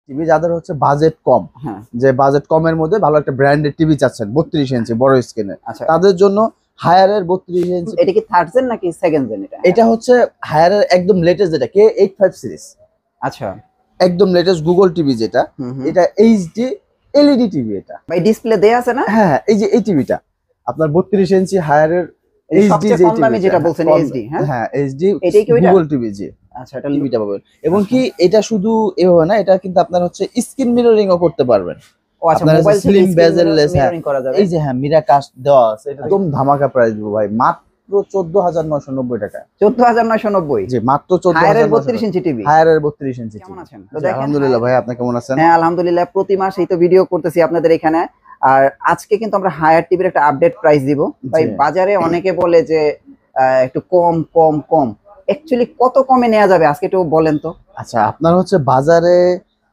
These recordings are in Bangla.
টিভি যাদের হচ্ছে বাজেট কম, হ্যাঁ যে বাজেট কমের মধ্যে ভালো একটা ব্র্যান্ডেড টিভি চাচ্ছেন 32 ইঞ্চি বড় স্ক্রিনে, আচ্ছা তাদের জন্য হায়ারের 32 ইঞ্চি। এটা কি থার্ড জেন নাকি সেকেন্ড জেন? এটা হচ্ছে হায়ারের একদম লেটেস্ট, যেটা K85 সিরিজ, আচ্ছা একদম লেটেস্ট গুগল টিভি যেটা, এটা এইচডি এলইডি টিভি। এটা ভাই ডিসপ্লে দেয়া আছে না? হ্যাঁ, এই যে এই টিভিটা আপনার 32 ইঞ্চি হায়ারের এইচডি সবচেয়ে কম দামি যেটা বলছেন এইচডি। হ্যাঁ এইচডি এটাই কি ওইটা? গুগল টিভি জি। আচ্ছা এটা টিভিটা পাবেন, এবং কি এটা শুধু এভাবে না, এটা কিন্তু আপনার হচ্ছে স্ক্রিন মিররিংও করতে পারবেন। ও আচ্ছা, আপনার মোবাইল স্লিম বেজেললেস, মিররিং করা যাবে। এই যে হ্যাঁ মিরা কাস্ট দেওয়া আছে, এটা একদম ধামাকা প্রাইস দিব ভাই, মাত্র 14,990 টাকা। 14,990 জি মাত্র 14,000। হায়ারের 32 ইঞ্চি টিভি। হায়ারের 32 ইঞ্চি কেমন টিভি। আছেন? তো আলহামদুলিল্লাহ ভাই, আপনি কেমন আছেন? হ্যাঁ আলহামদুলিল্লাহ, প্রতি মাসেই তো ভিডিও করতেছি আপনাদের এখানে। আর আজকে কিন্তু আমরা হায়ার টিভির একটা আপডেট প্রাইস দিব ভাই। বাজারে অনেকে বলে যে একটু কম কম কম, অ্যাকচুয়ালি কত কমে নেওয়া যাবে আজকে একটু বলেন তো। আচ্ছা, আপনার হচ্ছে বাজারে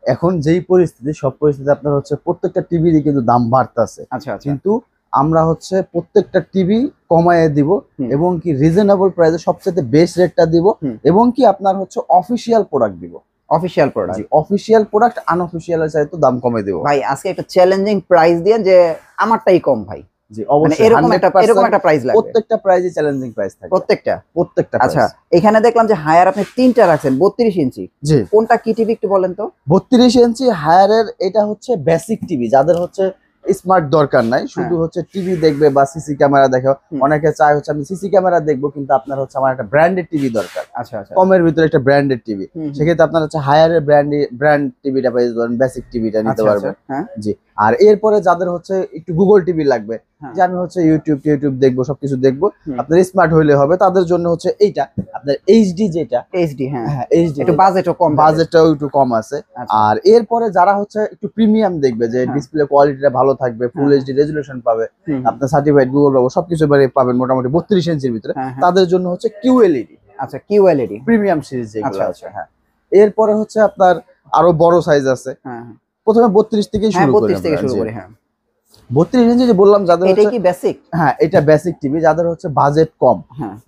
এখন যেই পরিস্থিতি, সব পরিস্থিতি আপনার হচ্ছে প্রত্যেকটা টিভিরই কিন্তু দাম বাড়তেছে। আচ্ছা আচ্ছা, কিন্তু আমরা হচ্ছে প্রত্যেকটা টিভি কমায় দিব, এবং কি রিজনেবল প্রাইসে সবচেয়ে বেস্ট রেটটা দিব, এবং কি আপনার হচ্ছে অফিশিয়াল প্রোডাক্ট দিব। Official product, official product unofficial এর চাইতে দাম কমে দেব ভাই। আজকে একটা চ্যালেঞ্জিং প্রাইস দিয়ে যে আমারটাই কম ভাই। জি অবশ্যই, এরকম একটা প্রাইস লাগবে। প্রত্যেকটা প্রাইসে চ্যালেঞ্জিং প্রাইস থাকবে, প্রত্যেকটা। আচ্ছা, এখানে দেখলাম যে হায়ার আপনি তিনটা রাখছেন 32 ইঞ্চি। জি, কোনটা কি টিভি একটু বলেন তো। 32 ইঞ্চি হায়ারের এটা হচ্ছে বেসিক টিভি, যাদের হচ্ছে স্মার্ট দরকার নাই, শুধু হচ্ছে টিভি দেখবে বা সিসি ক্যামেরা দেখো। অনেকে চায় হচ্ছে আমি সিসি ক্যামেরা দেখবো, কিন্তু আপনার হচ্ছে আমার একটা ব্র্যান্ডেড টিভি দরকার। আচ্ছা আচ্ছা, কমের ভিতরে একটা ব্র্যান্ডেড টিভি, সেক্ষেত্রে আপনার হচ্ছে হায়ারের ব্র্যান্ড টিভিটা পেয়ে যাবেন, বেসিক টিভিটা নিতে পারবেন। জি, আর এরপরে যাদের হচ্ছে একটু গুগল টিভি লাগবে, যে আমি হচ্ছে ইউটিউব দেখবো, সবকিছু দেখবো, আপনার স্মার্ট হইলে হবে, তাদের জন্য হচ্ছে এইটা আপনার এইচডি, যেটা এইচডি। হ্যাঁ এইচডি, একটু বাজেটটাও একটু কম আছে। আর এরপরে যারা হচ্ছে একটু প্রিমিয়াম দেখবে, যে ডিসপ্লে কোয়ালিটিটা ভালো থাকবে, ফুল এইচডি রেজুলেশন পাবে, আপনার সার্টিফাইড গুগল পাবো, সবকিছু পাবেন মোটামুটি 32 ইঞ্চির ভিতরে, তাদের জন্য হচ্ছে কিউএলইডি। আচ্ছা, কিউএলইডি প্রিমিয়াম সিরিজ যেগুলো। আচ্ছা আচ্ছা, হ্যাঁ, এরপরে হচ্ছে আপনার আরো বড় সাইজ আছে। প্রথমে 32 থেকেই শুরু করি। 32 থেকে শুরু করি। হ্যাঁ 32 ইঞ্চি যে বললাম, যাদের এটা কি বেসিক? হ্যাঁ এটা বেসিক টিভি, যাদের হচ্ছে বাজেট কম,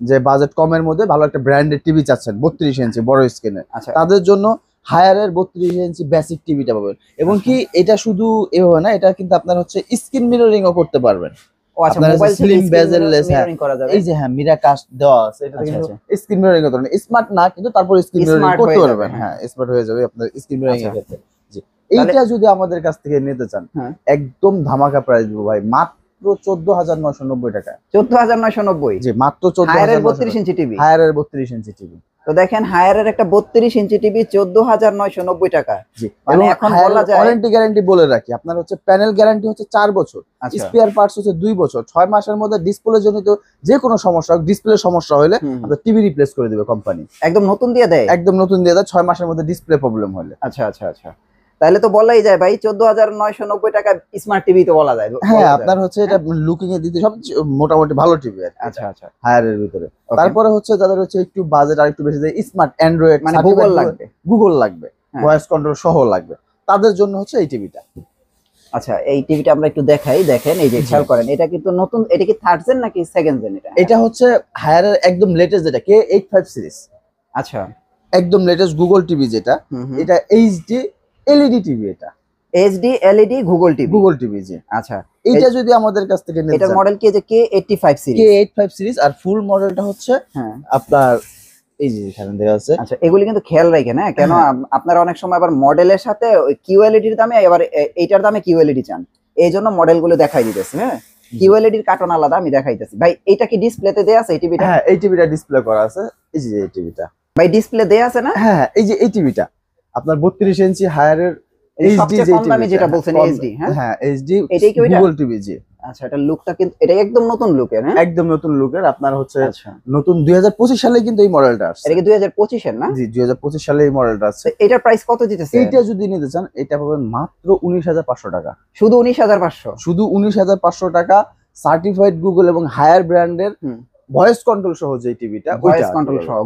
যে বাজেট কমের মধ্যে ভালো একটা ব্র্যান্ডেড টিভি চাচ্ছেন 32 ইঞ্চি বড় স্ক্রিনে, তাদের জন্য হায়ারের 32 ইঞ্চি বেসিক টিভিটা পাবেন। এবং কি এটা শুধু এভাবে না, এটা কিন্তু আপনার হচ্ছে স্ক্রিন মিররিংও করতে পারবেন। ও আচ্ছা, মোবাইল স্লিম বেজেললেস মিররিং করা যাবে। এই যে হ্যাঁ মিরা কাস্ট দেওয়া আছে, এটা কিন্তু স্ক্রিন মিররিং করতে পারবেন। স্মার্ট না, কিন্তু তারপর স্ক্রিন মিররিং করতে পারবেন। হ্যাঁ স্মার্ট হয়ে যাবে আপনার স্ক্রিন মিররিং এর ক্ষেত্রে। জি, এইটা যদি আমাদের কাছ থেকে নিতে চান, একদম ধামাকা প্রাইস দিব ভাই, মাত্র 14,990 টাকা। 14,990? জি মাত্র 14,000। হায়ারের 32 ইঞ্চি টিভি। হায়ারের 32 inch TV. তো দেখেন হায়ারের একটা 32 ইঞ্চি টিভি 14,990 টাকা। জি, মানে এখন বলা যায় ওয়ারেন্টি গ্যারান্টি বলে রাখি, আপনার হচ্ছে প্যানেল গ্যারান্টি হচ্ছে 4 বছর, স্পেয়ার পার্টস হচ্ছে 2 বছর, 6 মাসের মধ্যে ডিসপ্লে জনিত যে কোনো সমস্যা, ডিসপ্লে সমস্যা হলে আপনার টিভি রিপ্লেস করে দিবে কোম্পানি। একদম নতুন দিয়ে দেয়? একদম নতুন দিয়ে দেয়, 6 মাসের মধ্যে ডিসপ্লে প্রবলেম হলে। আচ্ছা আচ্ছা আচ্ছা, তাহলে তো বলাই যায় ভাই 14,990 টাকা স্মার্ট টিভি তো বলা যায়। হ্যাঁ, আপনার হচ্ছে এটা লুকিং এ দিতে সব মোটামুটি ভালো টিভি। আচ্ছা আচ্ছা, হায়ারের ভিতরে। তারপরে হচ্ছে যাদের হচ্ছে একটু বাজেট আর একটু বেশি, স্মার্ট অ্যান্ড্রয়েড মানে গুগল লাগবে, ভয়েস কন্ট্রোল সহ লাগবে, তাদের জন্য হচ্ছে এই টিভিটা। আচ্ছা, এই টিভিটা আমরা একটু দেখাই। দেখেন এই যে খেয়াল করেন, এটা কিন্তু নতুন। এটা কি থার্ড জেন নাকি সেকেন্ড জেন? এটা হচ্ছে হায়ারের একদম লেটেস্ট, যেটা K85 সিরিজ। আচ্ছা, একদম লেটেস্ট গুগল টিভি যেটা, এটা এইচডি এলইডি টিভি। এটা এইচডি এলইডি গুগল টিভি জি। আচ্ছা, এটা যদি আমাদের কাছ থেকে নিতে চান, এটার মডেল কি যে K85 সিরিজ, আর ফুল মডেলটা হচ্ছে আপনার এই যে এখানে দেওয়া আছে। আচ্ছা, এগুলি কিন্তু খেয়াল রাখেন, হ্যাঁ, কেন আপনারা অনেক সময় আবার মডেলের সাথে কিউএলইডির দামে আবার এইটার দামে কিউএলইডি চান, এই জন্য মডেলগুলো দেখাই দিতেছি। হ্যাঁ, কিউএলইডির কার্টন আলাদা, আমি দেখাইতেছি ভাই। এটা কি ডিসপ্লেতে দেয়া আছে এই টিভিটা? হ্যাঁ, এই টিভিটা ডিসপ্লে করা আছে, এই যে এই টিভিটা ভাই ডিসপ্লে দেয়া আছে না? হ্যাঁ, এই যে এই টিভিটা আপনার 32 ইঞ্চি হায়ারের সবচেয়ে কম দামি যেটা বলছেন এইচডি। হ্যাঁ এইচডি, এটাই কি গুগল টিভি জি। আচ্ছা, এটা লুকটা কিন্তু এটা একদম নতুন লুকের। হ্যাঁ, একদম নতুন লুকের। আপনার হচ্ছে নতুন 2025 সালে কিন্তু এই মডেলটা আসছে। এটা কি 2025 এর না? জি 2025 সালে এই মডেলটা আসছে। এটার প্রাইস কত দিতেছে? এইটা যদি নিতে চান, এটা পাবেন মাত্র 19,500 টাকা। শুধু 19,500? শুধু 19,500 টাকা। সার্টিফাইড গুগল এবং হায়ার ব্র্যান্ডের ভয়েস কন্ট্রোল সহ যে টিভিটা, ভয়েস কন্ট্রোল সহ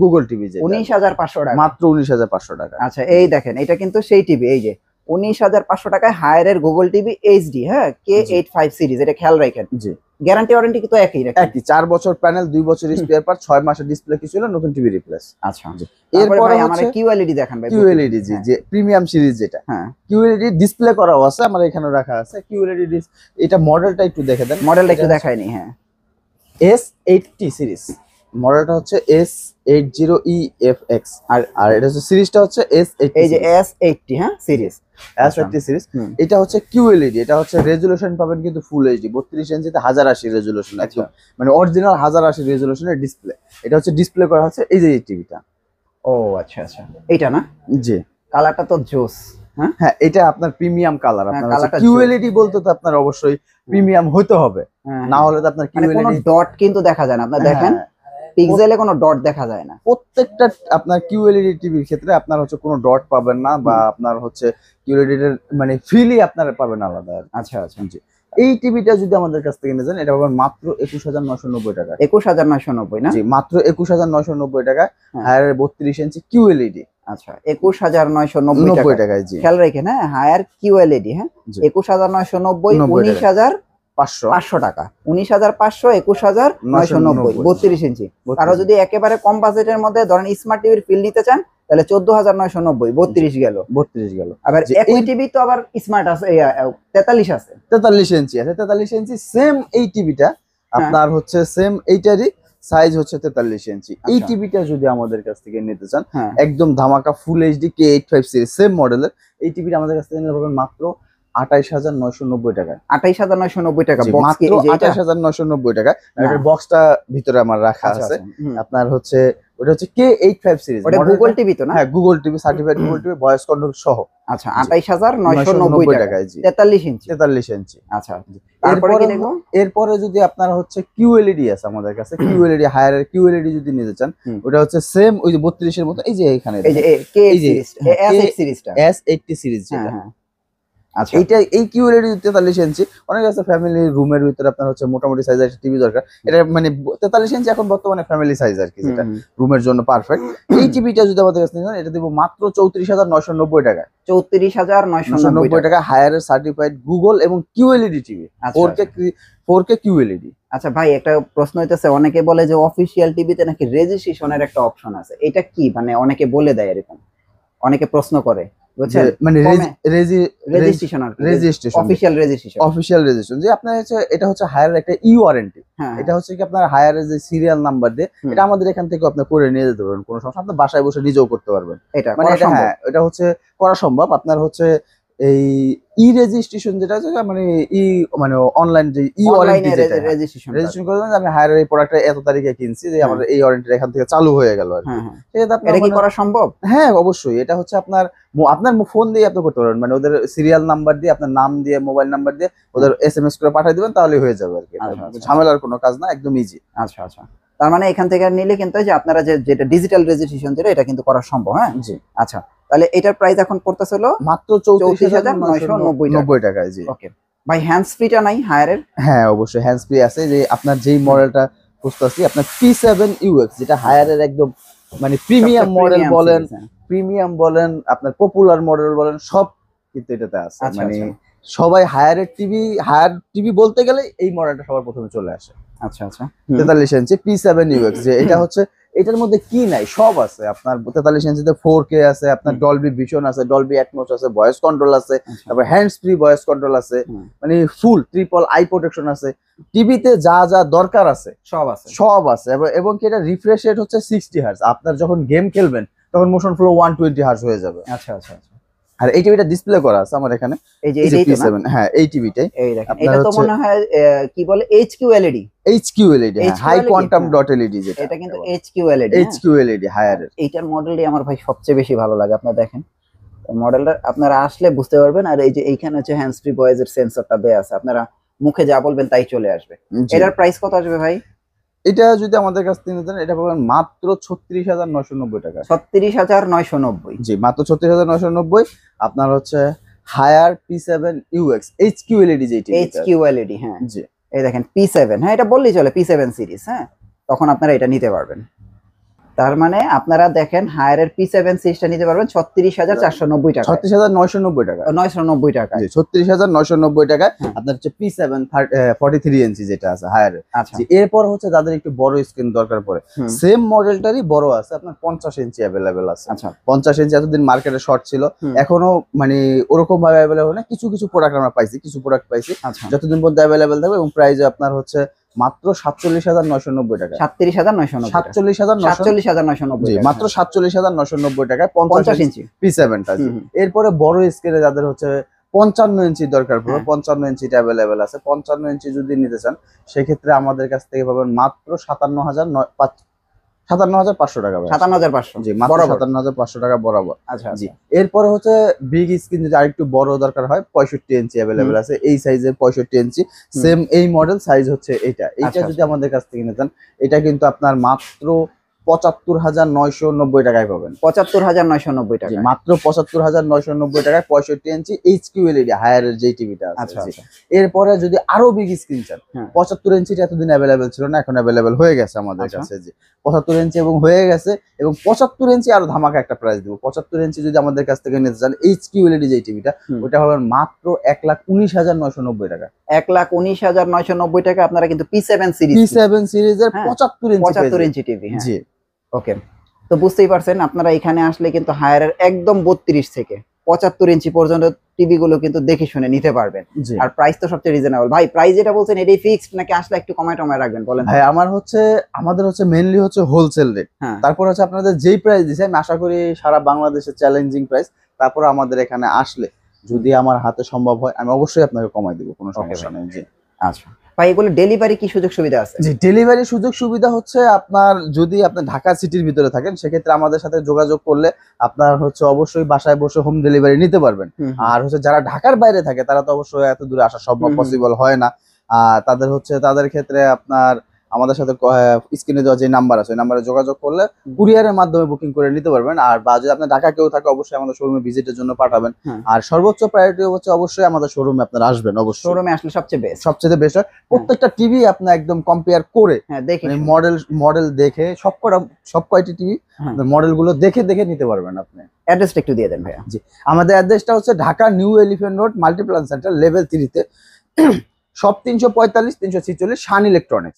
গুগল টিভি যে 19,500 টাকা, মাত্র 19,500 টাকা। আচ্ছা, এই দেখেন এটা কিন্তু সেই টিভি, এই যে 19,500 টাকায় হায়ারের গুগল টিভি এইচডি। হ্যাঁ, K85 সিরিজ, এটা খেয়াল রাখেন। জি, গ্যারান্টি ওয়ারেন্টি কি তো একই রাখেন? একই, 4 বছর প্যানেল, 2 বছর স্পেয়ার পার্ট, 6 মাসের ডিসপ্লে কিছু হলো, নতুন টিভি রিপ্লেস। আচ্ছা, এরপর ভাই হচ্ছে আমারে কিউএলইডি দেখান ভাই। কিউএলইডি, জি, যে প্রিমিয়াম সিরিজ যেটা, হ্যাঁ কিউএলইডি ডিসপ্লে করাও আছে আমার এখানে রাখা আছে কিউএলইডি। এটা মডেলটা একটু দেখে দেন, মডেলটা একটু দেখায়নি। হ্যাঁ, S80 সিরিজ, মডেলটা হচ্ছে S80EFX, আর এটা হচ্ছে সিরিজটা হচ্ছে S80। এই যে S80, হ্যাঁ সিরিজ, S80 সিরিজ। এটা হচ্ছে কিউএলইডি, এটা হচ্ছে রেজোলিউশন পাবেন কিন্তু ফুল এইচডি 32 ইঞ্চিতে 1080 রেজোলিউশন, একদম মানে অরিজিনাল 1080 রেজোলিউশনের ডিসপ্লে। এটা হচ্ছে ডিসপ্লে করা হচ্ছে এই যে এই টিভিটা। ও আচ্ছা আচ্ছা, এইটা না? জি, কালারটা তো জোস। হ্যাঁ এটা আপনার প্রিমিয়াম কালার। আপনার কালারটা কিউএলইডি বলতে তো আপনার অবশ্যই প্রিমিয়াম হতে হবে, না হলে তো আপনার মানে কোনো কিউএলইডি ডট কিন্তু দেখা যায় না। আপনারা দেখেন পিক্সেলে কোনো ডট দেখা যায় না। প্রত্যেকটা আপনার কিউএলইডি টিভির ক্ষেত্রে আপনার হচ্ছে কোনো ডট পাবেন না, বা আপনার হচ্ছে কিউএলইডি এর মানে ফিলই আপনার পাবেন আলাদা। আচ্ছা আচ্ছা, জি, এই টিভিটা যদি আমাদের কাছ থেকে নিয়ে যান এটা পাবেন মাত্র 21990 টাকা। 21990 না? জি, মাত্র 21990 টাকা। হায়ার 32 ইঞ্চি কিউএলইডি। আচ্ছা, 21990 টাকায়। জি, খেয়াল রাখেন, হ্যাঁ হায়ার কিউএলইডি, হ্যাঁ 21990, 19500 টাকা, 19500, 21990, 32 ইঞ্চি। আরো যদি একেবারে কম বাজেটের মধ্যে ধরেন স্মার্ট টিভির ফিল নিতে চান তাহলে 14990, 32 গেল। আবার একই টিভি তো আবার স্মার্ট আছে, 43 আছে, 43 ইঞ্চি আছে, 43 ইঞ্চি সেম এই টিভিটা আপনার হচ্ছে সেম এইটারই সাইজ হচ্ছে 43 ইঞ্চি। এই টিভিটা যদি আমাদের কাছ থেকে নিতে চান একদম ধামাকা full HD K85 series same মডেলের, এই টিভিটা আমাদের কাছ থেকে নিতে পারবেন মাত্র 28990 টাকা। 28990 টাকা, মাত্র 28990 টাকা। এটার বক্সটা ভিতরে আমার রাখা আছে। আপনার হচ্ছে ওটা হচ্ছে K85 সিরিজ, ওটা গুগল টিভি তো না? হ্যাঁ Google TV, certified Google TV, voice control সহ। আচ্ছা, 28990 টাকায়, জি 43 ইঞ্চি। 43 ইঞ্চি। আচ্ছা, তারপরে কি দেখব? এরপরে যদি আপনার হচ্ছে কিউএলইডি আছে আমাদের কাছে, কিউএলইডি হায়ার কিউএলইডি যদি নিতে চান ওটা হচ্ছে সেম ওই যে 32 এর মতো, এই যে এখানে এই যে S80 সিরিজটা, S80 সিরিজ যেটা। আচ্ছা, এইটা এই কিউএলইডি 43 ইঞ্চি। অনেক আছে ফ্যামিলি রুমের ভিতরে আপনার হচ্ছে মোটামুটি সাইজের টিভি দরকার, এটা মানে 43 ইঞ্চি এখন বর্তমানে ফ্যামিলি সাইজ আর কি, যেটা রুমের জন্য পারফেক্ট। এই টিভিটা যদি আমাদের কাছে নিতে চান এটা দেব মাত্র 34990 টাকা। 34990 টাকা হায়ার সার্টিফাইড গুগল এবং কিউএলইডি টিভি, 4K কিউএলইডি। আচ্ছা ভাই, একটা প্রশ্ন হইতেছে, অনেকে বলে যে অফিশিয়াল টিভিতে নাকি রেজিস্ট্রেশনের একটা অপশন আছে, এটা কি? মানে অনেকে বলে দেয় এরকম, অনেকে প্রশ্ন করে, বুঝছেন? মানে রেজিস্ট্রেশন আর অফিশিয়াল রেজিস্ট্রেশন যে আপনার হচ্ছে এটা হচ্ছে হায়ার একটা ই ওয়ারেন্টি। এটা হচ্ছে কি আপনার হায়ার যে সিরিয়াল নাম্বার দিয়ে এটা আমাদের এখান থেকে আপনি করে নিয়ে যেতে পারবেন, কোনো সমস্যা, আপনি বাসায় বসে নিজেও করতে পারবেন। মানে এটা হচ্ছে করা সম্ভব। আপনার হচ্ছে এই ই রেজিস্ট্রেশন যেটা আছে মানে মানে অনলাইন যে ই ওয়ারেন্টি যেটা রেজিস্ট্রেশন করে দেন, আমি হায়ার এই প্রোডাক্টটা এত তারিখে কিনছি, যে আমার এই ওয়ারেন্টিটা এখান থেকে চালু হয়ে গেল আর কি। এটা কি করা সম্ভব? হ্যাঁ অবশ্যই, এটা হচ্ছে আপনার ফোন দিয়ে আপনি করতে পারবেন, মানে ওদের সিরিয়াল নাম্বার দিয়ে আপনার নাম দিয়ে মোবাইল নাম্বার দিয়ে ওদের SMS করে পাঠিয়ে দিবেন, তাহলে হয়ে যাবে আর কি। ঝামেলার কোনো কাজ না, একদম ইজি। আচ্ছা আচ্ছা, তার মানে এখান থেকে নিলে কিন্তু যে আপনারা যেটা ডিজিটাল রেজিস্ট্রেশন যেটা, এটা কিন্তু করা সম্ভব। হ্যাঁ জি, আচ্ছা, তাহলে এটার প্রাইস এখন পড়তেছিল মাত্র 34990 টাকায়। জি, ওকে ভাই, হ্যান্ডস ফ্রিটা নাই হায়ারের? হ্যাঁ অবশ্যই হ্যান্ডস ফ্রি আছে। যে আপনার যেই মডেলটা খুঁজতেছি আপনার P7UX, যেটা হায়ারের একদম মানে প্রিমিয়াম মডেল বলেন, আপনার পপুলার মডেল বলেন, সব কিন্তু এটাতে আছে। মানে সবাই হায়ার টিভি বলতে গেলে এই মডেলটা সবার প্রথমে চলে আসে। আচ্ছা আচ্ছা, 43 ইঞ্চি P7UX, যে এটা হচ্ছে এটার মধ্যে কি নাই সব আছে আপনার। 43 ইঞ্চিতে 4K আছে, আপনার ডলবি ভিশন আছে, ডলবি অ্যাটমস আছে, ভয়েস কন্ট্রোল আছে, তারপর হ্যান্ডস ফ্রি ভয়েস কন্ট্রোল আছে, মানে ফুল ট্রিপল আই প্রোটেকশন আছে। টিভিতে যা যা দরকার আছে সব আছে। এবং কি এটা রিফ্রেশ রেট হচ্ছে 60 হার্জ। আপনার যখন গেম খেলবেন তখন মোশন ফ্লো 120 হার্জ হয়ে যাবে। আচ্ছা আচ্ছা আচ্ছা, আর এই টিভিটা ডিসপ্লে করা আছে আমার এখানে, এই যে এইটাই তো না? হ্যাঁ এই টিভিটাই। এই দেখেন, এটা তো মনে হয় কি বলে HQLED, high quantum dot LED, যেটা এটা কিন্তু HQLED হায়ার। এইটার মডেলই আমার ভাই সবচেয়ে বেশি ভালো লাগে। আপনারা দেখেন মডেলটা, আপনারা আসলে বুঝতে পারবেন। আর এই যে এইখানে হচ্ছে হ্যান্ডস ফ্রি ভয়েসের সেন্সরটা দেয়া আছে, আপনারা মুখে যা বলবেন তাই চলে আসবে। এটার প্রাইস কত আসবে ভাই? এটা যদি আমাদের কাছ থেকে নিতে চান এটা পাবেন মাত্র 36990 টাকা। 36990? জি, মাত্র 36990। আপনার হচ্ছে হায়ার P7UX HQLED, যেটা HQLED, হ্যাঁ জি, এই দেখেন P7, হ্যাঁ এটা বললেই চলে, P7 সিরিজ। হ্যাঁ, তখন আপনারা এটা নিতে পারবেন। তার মানে আপনারা দেখেন হায়ারের P7 সিরিজটা নিতে পারবেন 36,490 টাকা, 36,990 টাকা, 990 টাকা, 36,990 টাকায় আপনার হচ্ছে P7 43 ইঞ্চি যেটা আছে হায়ার। আচ্ছা এরপর হচ্ছে যাদের একটু বড় স্ক্রিন দরকার পড়ে, সেম মডেলটারই বড় আছে আপনার 50 ইঞ্চি অ্যাভেলেবেল আছে। আচ্ছা 50 ইঞ্চি এতদিন মার্কেটে শর্ট ছিল, এখনো মানে ওরকম ভাবে অ্যাভেলেবল না, কিছু কিছু প্রোডাক্ট আমরা পাইছি, কিছু প্রোডাক্ট পাইছি যতদিন পর্যন্ত অ্যাভেলেবেল থাকবে, এবং প্রাইসে আপনার হচ্ছে মাত্র 47,990 টাকা, 37,990, 47,990, মাত্র 47,990 টাকায় 50 ইঞ্চি P7টা। এরপরে বড় স্কেলে যাদের হচ্ছে 55 ইঞ্চি দরকার পড়বে, 55 ইঞ্চিটা অ্যাভেলেবেল আছে। 55 ইঞ্চি যদি নিতে চান সেক্ষেত্রে আমাদের কাছ থেকে পাবেন মাত্র 57,500 টাকা, 57,500, জি মাত্র 57,500 টাকা বরাবর। আচ্ছা জি এরপরে হচ্ছে বিগ স্ক্রিন যদি আরেকটু বড় দরকার হয় 65 ইঞ্চি অ্যাভেলেবেল আছে, এই সাইজের 65 ইঞ্চি সেম এই মডেল সাইজ হচ্ছে এইটা যদি আমাদের কাছ থেকে নিতে চান এটা কিন্তু আপনার মাত্র 75,990 টাকায় পাবেন, 75,990 টাকা, মাত্র 75,990 টাকায় 65 ইঞ্চি HQLED হায়ারের যে টিভিটা আছে। এরপরে যদি আরো বিগ স্ক্রিন চান 75 ইঞ্চিটা এতদিন অ্যাভেলেবেল ছিল না, এখন অ্যাভেলেবেল হয়ে গেছে আমাদের কাছে, যে 75 ইঞ্চি এবং হয়ে গেছে, এবং 75 ইঞ্চি আরো ধামাকা একটা প্রাইস দিব। 75 ইঞ্চি যদি আমাদের কাছ থেকে নিতে চান HQLED যে টিভিটা ওটা হবে মাত্র 1,19,990 টাকা, 1,19,990 টাকা। আপনারা কিন্তু P7 সিরিজের 75 ইঞ্চি টিভি, জি ওকে। তো বুঝতেই পারছেন আপনারা এখানে আসলে কিন্তু হায়ারের একদম 32 থেকে 75 ইঞ্চি পর্যন্ত টিভি গুলো কিন্তু দেখে শুনে নিতে পারবেন। আর প্রাইস তো সবচেয়ে রিজনেবল। ভাই প্রাইস যেটা বলছেন এটাই ফিক্সড নাকি আসলে একটু কমায় টমায় রাখবেন বলেন? ভাই আমাদের হচ্ছে মেইনলি হচ্ছে হোলসেল রেট, তারপর হচ্ছে আপনাদের যেই প্রাইস দিছে আমি আশা করি সারা বাংলাদেশে চ্যালেঞ্জিং প্রাইস, তারপর আমাদের এখানে আসলে যদি আমার হাতে সম্ভব হয় আমি অবশ্যই আপনাকে কমাই দিব, কোনো সমস্যা নেই। জি আচ্ছা ভাই, এগুলো ডেলিভারি কি সুযোগ সুবিধা আছে? জি ডেলিভারি সুযোগ সুবিধা হচ্ছে আপনার যদি আপনি ঢাকা সিটির ভিতরে থাকেন সেক্ষেত্রে আমাদের সাথে যোগাযোগ করলে আপনার হচ্ছে অবশ্যই বাসায় বসে হোম ডেলিভারি নিতে পারবেন। আর হচ্ছে যারা ঢাকার বাইরে থাকে তারা তো অবশ্যই এত দূরে আসা সম্ভব পসিবল হয় না, তাদের ক্ষেত্রে আপনার আমাদের সাথে স্ক্রিনে দেওয়া যে নাম্বার আছে ওই নাম্বারে যোগাযোগ করলে কুরিয়ারের মাধ্যমে বুকিং করে নিতে পারবেন। আর বা যদি আপনার ঢাকা কেউ থাকে অবশ্যই আমাদের শোরুমে ভিজিটের জন্য পাঠাবেন। আর সর্বোচ্চ প্রায়োরিটি হচ্ছে অবশ্যই আমাদের শোরুমে আপনারা আসবেন, অবশ্যই শোরুমে আসলে সবচেয়ে বেস্ট হয়। প্রত্যেকটা টিভি আপনি একদম কম্পেয়ার করে দেখে মডেল দেখে সব কয়টি টিভি মডেল গুলো দেখে নিতে পারবেন। আপনি অ্যাড্রেসটা একটু দিয়ে দেন ভাইয়া। জি আমাদের অ্যাড্রেসটা হচ্ছে Dhaka new elephant road Multiplan centre level 3 তে, শপ 345 346 শান ইলেকট্রনিক্স।